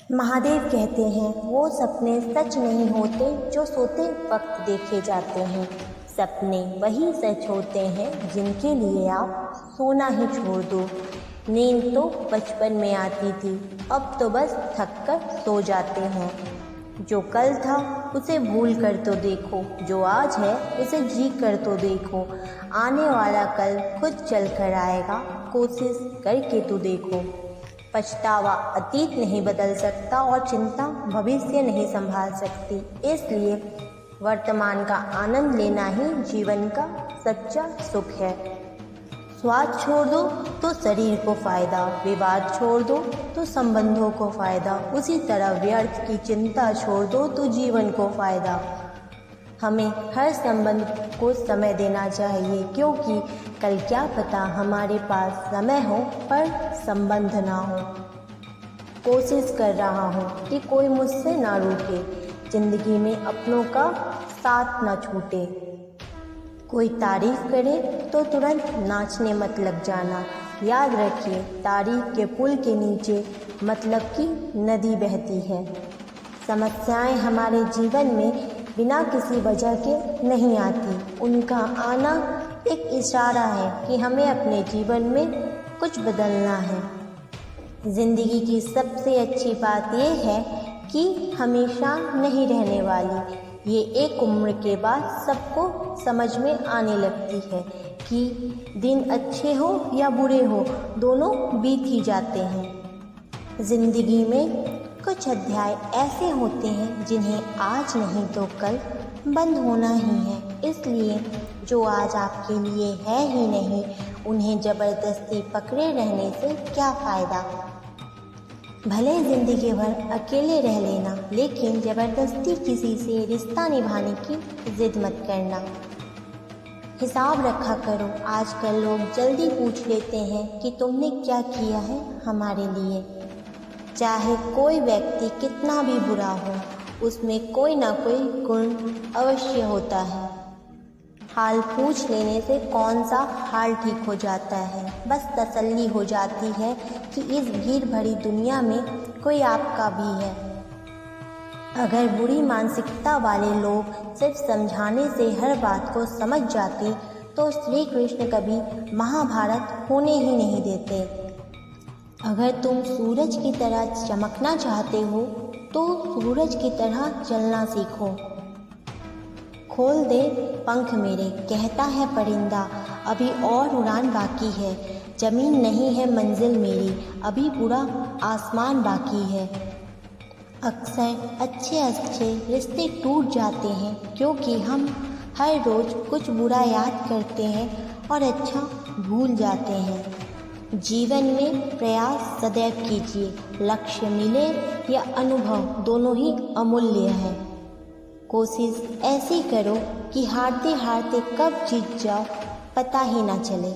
महादेव कहते हैं वो सपने सच नहीं होते जो सोते वक्त देखे जाते हैं। सपने वही सच होते हैं जिनके लिए आप सोना ही छोड़ दो। नींद तो बचपन में आती थी, अब तो बस थक कर सो जाते हैं। जो कल था उसे भूल कर तो देखो, जो आज है उसे जी कर तो देखो। आने वाला कल खुद चल कर आएगा, कोशिश करके तो देखो। पछतावा अतीत नहीं बदल सकता और चिंता भविष्य नहीं संभाल सकती, इसलिए वर्तमान का आनंद लेना ही जीवन का सच्चा सुख है। स्वाद छोड़ दो तो शरीर को फ़ायदा, विवाद छोड़ दो तो संबंधों को फ़ायदा, उसी तरह व्यर्थ की चिंता छोड़ दो तो जीवन को फ़ायदा। हमें हर संबंध को समय देना चाहिए, क्योंकि कल क्या पता हमारे पास समय हो पर संबंध ना हो। कोशिश कर रहा हूँ कि कोई मुझसे ना रूठे, जिंदगी में अपनों का साथ ना छूटे। कोई तारीफ करे तो तुरंत नाचने मत लग जाना। याद रखिए, तारीफ के पुल के नीचे मतलब की नदी बहती है। समस्याएं हमारे जीवन में बिना किसी वजह के नहीं आती, उनका आना एक इशारा है कि हमें अपने जीवन में कुछ बदलना है। ज़िंदगी की सबसे अच्छी बात यह है कि हमेशा नहीं रहने वाली। ये एक उम्र के बाद सबको समझ में आने लगती है कि दिन अच्छे हो या बुरे हो, दोनों बीत ही जाते हैं। ज़िंदगी में कुछ अध्याय ऐसे होते हैं जिन्हें आज नहीं तो कल बंद होना ही है, इसलिए जो आज आपके लिए है ही नहीं, उन्हें ज़बरदस्ती पकड़े रहने से क्या फ़ायदा। भले ज़िंदगी भर अकेले रह लेना, लेकिन ज़बरदस्ती किसी से रिश्ता निभाने की ज़िद मत करना। हिसाब रखा करो। आजकल लोग जल्दी पूछ लेते हैं कि तुमने क्या किया है हमारे लिए। चाहे कोई व्यक्ति कितना भी बुरा हो, उसमें कोई ना कोई गुण अवश्य होता है। हाल पूछ लेने से कौन सा हाल ठीक हो जाता है, बस तसल्ली हो जाती है कि इस भीड़ भरी दुनिया में कोई आपका भी है। अगर बुरी मानसिकता वाले लोग सिर्फ समझाने से हर बात को समझ जाते तो श्री कृष्ण कभी महाभारत होने ही नहीं देते। अगर तुम सूरज की तरह चमकना चाहते हो तो सूरज की तरह चलना सीखो। खोल दे पंख मेरे, कहता है परिंदा, अभी और उड़ान बाकी है। जमीन नहीं है मंजिल मेरी, अभी पूरा आसमान बाकी है। अक्सर अच्छे अच्छे रिश्ते टूट जाते हैं, क्योंकि हम हर रोज़ कुछ बुरा याद करते हैं और अच्छा भूल जाते हैं। जीवन में प्रयास सदैव कीजिए, लक्ष्य मिले या अनुभव दोनों ही अमूल्य है। कोशिश ऐसी करो कि हारते हारते कब जीत जाओ पता ही ना चले।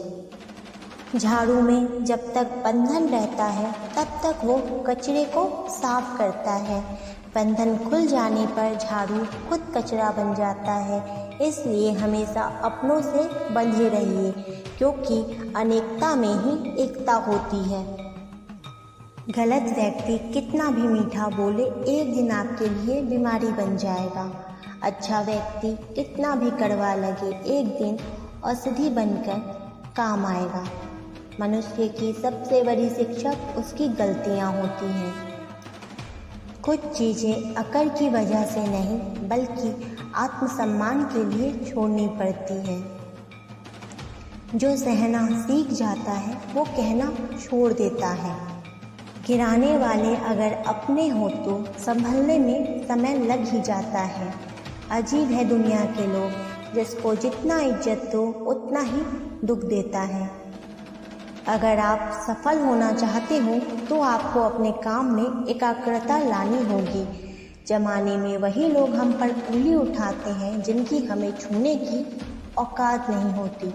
झाड़ू में जब तक बंधन रहता है तब तक वो कचरे को साफ करता है। बंधन खुल जाने पर झाड़ू खुद कचरा बन जाता है। इसलिए हमेशा अपनों से बंधे रहिए, क्योंकि अनेकता में ही एकता होती है। गलत व्यक्ति कितना भी मीठा बोले, एक दिन आपके लिए बीमारी बन जाएगा। अच्छा व्यक्ति कितना भी कड़वा लगे, एक दिन औषधि बनकर काम आएगा। मनुष्य की सबसे बड़ी शिक्षक उसकी गलतियाँ होती हैं। कुछ चीज़ें अकड़ की वजह से नहीं, बल्कि आत्मसम्मान के लिए छोड़नी पड़ती है। जो सहना सीख जाता है वो कहना छोड़ देता है। गिराने वाले अगर अपने हो तो संभलने में समय लग ही जाता है। अजीब है दुनिया के लोग, जिसको जितना इज्जत दो उतना ही दुख देता है। अगर आप सफल होना चाहते हो तो आपको अपने काम में एकाग्रता लानी होगी। जमाने में वही लोग हम पर उंगली उठाते हैं जिनकी हमें छूने की औकात नहीं होती।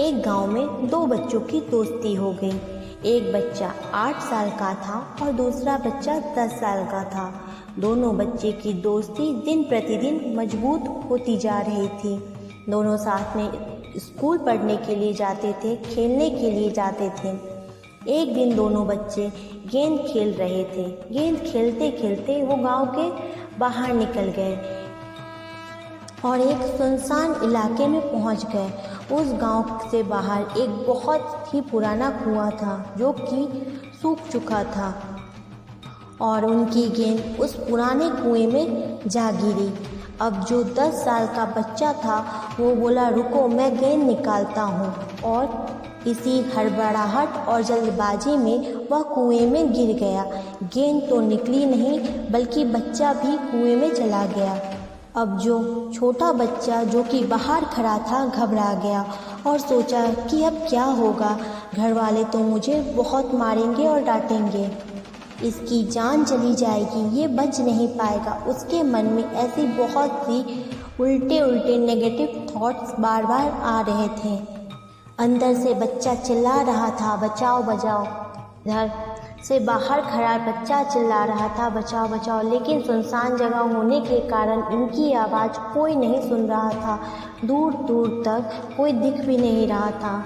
एक गांव में दो बच्चों की दोस्ती हो गई। एक बच्चा 8 साल का था और दूसरा बच्चा 10 साल का था। दोनों बच्चे की दोस्ती दिन प्रतिदिन मजबूत होती जा रही थी। दोनों साथ में स्कूल पढ़ने के लिए जाते थे, खेलने के लिए जाते थे। एक दिन दोनों बच्चे गेंद खेल रहे थे। गेंद खेलते खेलते वो गांव के बाहर निकल गए और एक सुनसान इलाके में पहुंच गए। उस गांव से बाहर एक बहुत ही पुराना कुआं था जो कि सूख चुका था और उनकी गेंद उस पुराने कुएं में जा गिरी। अब जो 10 साल का बच्चा था वो बोला, रुको मैं गेंद निकालता हूँ, और इसी हड़बड़ाहट और जल्दबाजी में वह कुएं में गिर गया। गेंद तो निकली नहीं बल्कि बच्चा भी कुएं में चला गया। अब जो छोटा बच्चा जो कि बाहर खड़ा था घबरा गया और सोचा कि अब क्या होगा, घर वाले तो मुझे बहुत मारेंगे और डांटेंगे, इसकी जान चली जाएगी, ये बच नहीं पाएगा। उसके मन में ऐसी बहुत सी उल्टे नेगेटिव थॉट्स बार बार आ रहे थे। अंदर से बच्चा चिल्ला रहा था, बचाओ बचाओ। घर से बाहर खड़ा बच्चा चिल्ला रहा था, बचाओ बचाओ, लेकिन सुनसान जगह होने के कारण इनकी आवाज़ कोई नहीं सुन रहा था। दूर दूर तक कोई दिख भी नहीं रहा था।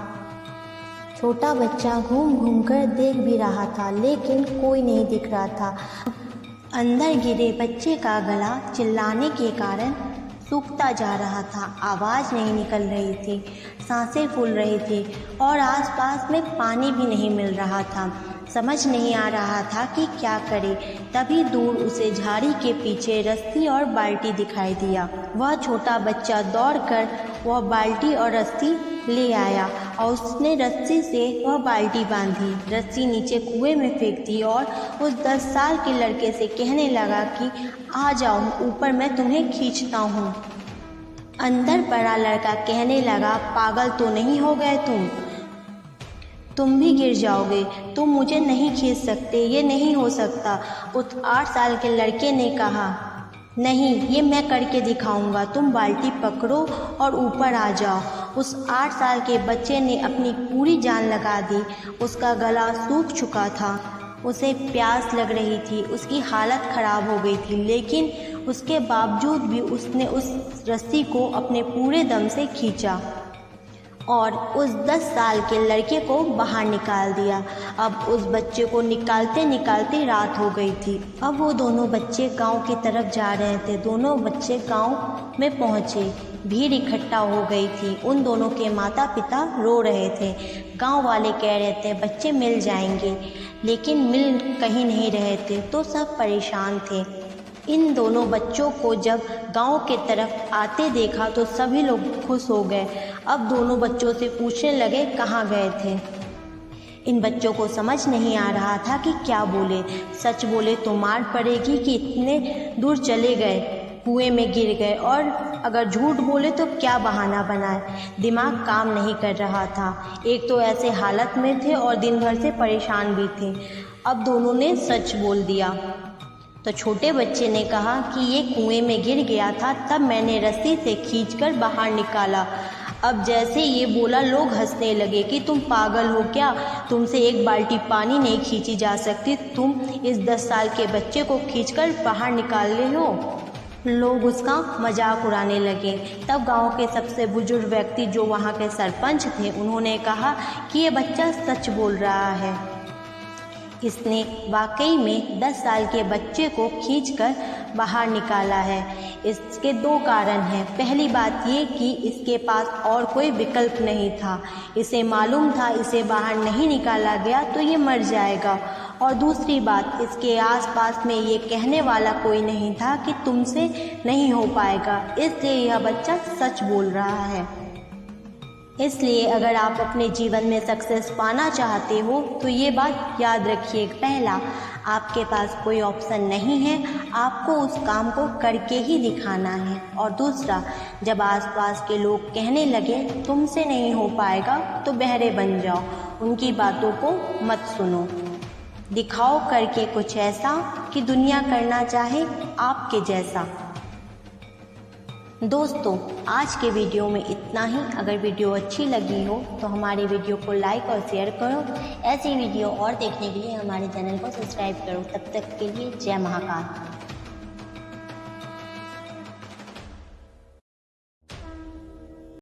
छोटा बच्चा घूम घूम कर देख भी रहा था लेकिन कोई नहीं दिख रहा था। अंदर गिरे बच्चे का गला चिल्लाने के कारण सूखता जा रहा था, आवाज़ नहीं निकल रही थी, सांसें फूल रही थी और आसपास में पानी भी नहीं मिल रहा था। समझ नहीं आ रहा था कि क्या करे। तभी दूर उसे झाड़ी के पीछे रस्सी और बाल्टी दिखाई दिया। वह छोटा बच्चा दौड़कर वह बाल्टी और रस्सी ले आया और उसने रस्सी से वह बाल्टी बांधी, रस्सी नीचे कुएं में फेंक दी और उस 10 साल के लड़के से कहने लगा कि आ जाओ ऊपर, मैं तुम्हें खींचता हूँ। अंदर पड़ा लड़का कहने लगा, पागल तो नहीं हो गए तुम भी गिर जाओगे, तुम मुझे नहीं खींच सकते, ये नहीं हो सकता। उस 8 साल के लड़के ने कहा, नहीं, ये मैं करके दिखाऊंगा, तुम बाल्टी पकड़ो और ऊपर आ जाओ। उस 8 साल के बच्चे ने अपनी पूरी जान लगा दी। उसका गला सूख चुका था, उसे प्यास लग रही थी, उसकी हालत ख़राब हो गई थी, लेकिन उसके बावजूद भी उसने उस रस्सी को अपने पूरे दम से खींचा और उस 10 साल के लड़के को बाहर निकाल दिया। अब उस बच्चे को निकालते निकालते रात हो गई थी। अब वो दोनों बच्चे गांव की तरफ जा रहे थे। दोनों बच्चे गांव में पहुंचे, भीड़ इकट्ठा हो गई थी। उन दोनों के माता पिता रो रहे थे। गांव वाले कह रहे थे बच्चे मिल जाएंगे, लेकिन मिल कहीं नहीं रहे थे, तो सब परेशान थे। इन दोनों बच्चों को जब गांव के तरफ आते देखा तो सभी लोग खुश हो गए। अब दोनों बच्चों से पूछने लगे कहाँ गए थे। इन बच्चों को समझ नहीं आ रहा था कि क्या बोले। सच बोले तो मार पड़ेगी कि इतने दूर चले गए, कुएं में गिर गए, और अगर झूठ बोले तो क्या बहाना बनाए। दिमाग काम नहीं कर रहा था। एक तो ऐसे हालत में थे और दिन भर से परेशान भी थे। अब दोनों ने सच बोल दिया। तो छोटे बच्चे ने कहा कि ये कुएं में गिर गया था, तब मैंने रस्सी से खींचकर बाहर निकाला। अब जैसे ये बोला लोग हंसने लगे कि तुम पागल हो क्या, तुमसे एक बाल्टी पानी नहीं खींची जा सकती, तुम इस 10 साल के बच्चे को खींचकर बाहर निकाल रहे हो। लोग उसका मजाक उड़ाने लगे। तब गांव के सबसे बुजुर्ग व्यक्ति जो वहाँ के सरपंच थे, उन्होंने कहा कि ये बच्चा सच बोल रहा है, इसने वाकई में 10 साल के बच्चे को खींचकर बाहर निकाला है। इसके 2 कारण हैं। पहली बात ये कि इसके पास और कोई विकल्प नहीं था। इसे मालूम था इसे बाहर नहीं निकाला गया तो ये मर जाएगा, और दूसरी बात, इसके आसपास में ये कहने वाला कोई नहीं था कि तुमसे नहीं हो पाएगा, इसलिए यह बच्चा सच बोल रहा है। इसलिए अगर आप अपने जीवन में सक्सेस पाना चाहते हो तो ये बात याद रखिए, पहला, आपके पास कोई ऑप्शन नहीं है, आपको उस काम को करके ही दिखाना है, और दूसरा, जब आसपास के लोग कहने लगे तुमसे नहीं हो पाएगा तो बहरे बन जाओ, उनकी बातों को मत सुनो। दिखाओ करके कुछ ऐसा कि दुनिया करना चाहे आपके जैसा। दोस्तों, आज के वीडियो में इतना ही। अगर वीडियो अच्छी लगी हो तो हमारी वीडियो को लाइक और शेयर करो। ऐसी वीडियो और देखने के लिए हमारे चैनल को सब्सक्राइब करो। तब तक के लिए जय महाकाल।